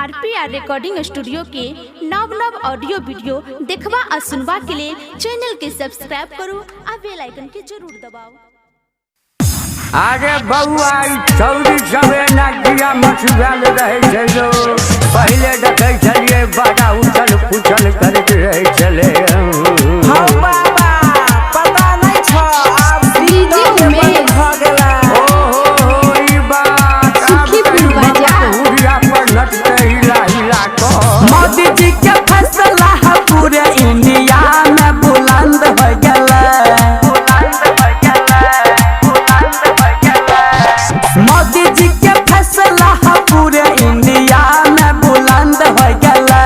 RPR recording studio के नव नव ऑडियो वीडियो देखवा और सुनवा के लिए चैनल के सब्सक्राइब करो और बेल आइकन के जरूर दबाओ। अरे बउआ छौरी सबे नदिया मछुआल रहे छलो पहले देखे छलिए बड़ा उछल पुछल करके रहे छले। हाँ बाबा पता नहीं छ अब डीजे में भ गेला। ओहो ई बात सुखीपुर बाजार हुरिया पर नचते हिला हिला को मोदी जी के फैसला है पूरे इंडिया में बुलंद हो गेला। मोदी जी के फैसला है पूरे इंडिया में बुलंद हो गेला।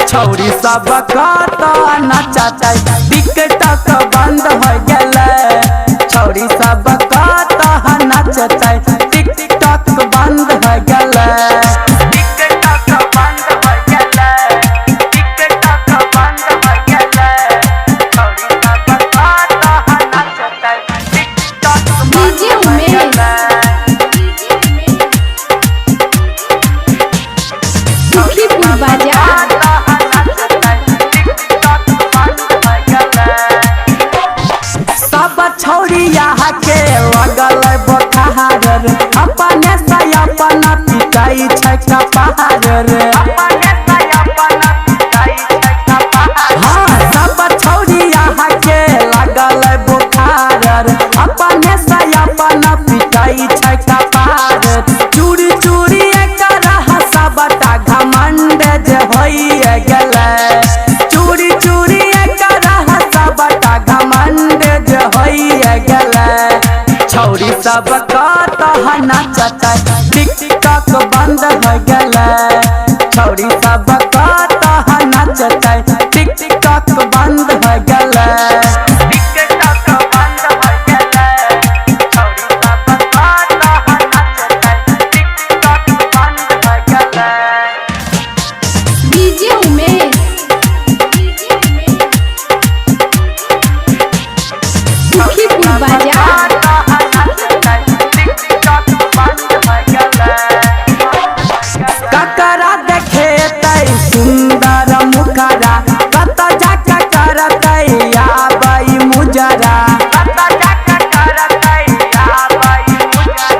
छौरी सब कहता नचाता टिकटॉक बंद हो गेला। छौरी सब कहता नचाता टिकटॉक बंद हो गेला। सब छौरी यहाँ के लगल बोखार रे अपने से अपना पिटाई छै कपार रे। हाँ सब छौरी यहाँ के लगल बोखार रे अपने से अपना पिटाई छै कपार। चूड़ी चूड़ी एकर सबटा घमंड जे होइए गेलै। चूड़ी चूड़ी एकर सबटा घमंड जे होइए गेलै। छौरी सब कहता नचता टिकटॉक बंद हो गेलै। छौरी सब कहता नचता टिकटॉक बंद हो गेलै। ककरा देखे तै सुंदर मुखरा कत जाके करतै आबै मुजरा।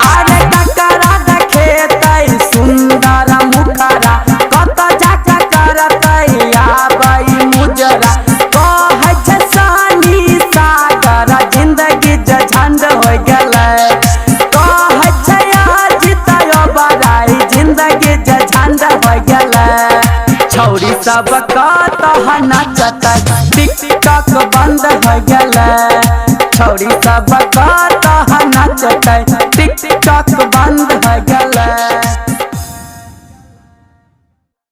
अरे ककरा देखे तै सुंदर मुखरा कत जाके करतै आबै मुजरा। कहै छै सानी सागर जिंदगी झंड हो गेलै। कहै छै आज तयो बड़ाई जिंदगी झंड हो गेलै। छौरी सब कहता नचता टिकटॉक बंद हो गेलै। छौरी सब कहता नचता टिकटॉक बंद हो गेलै।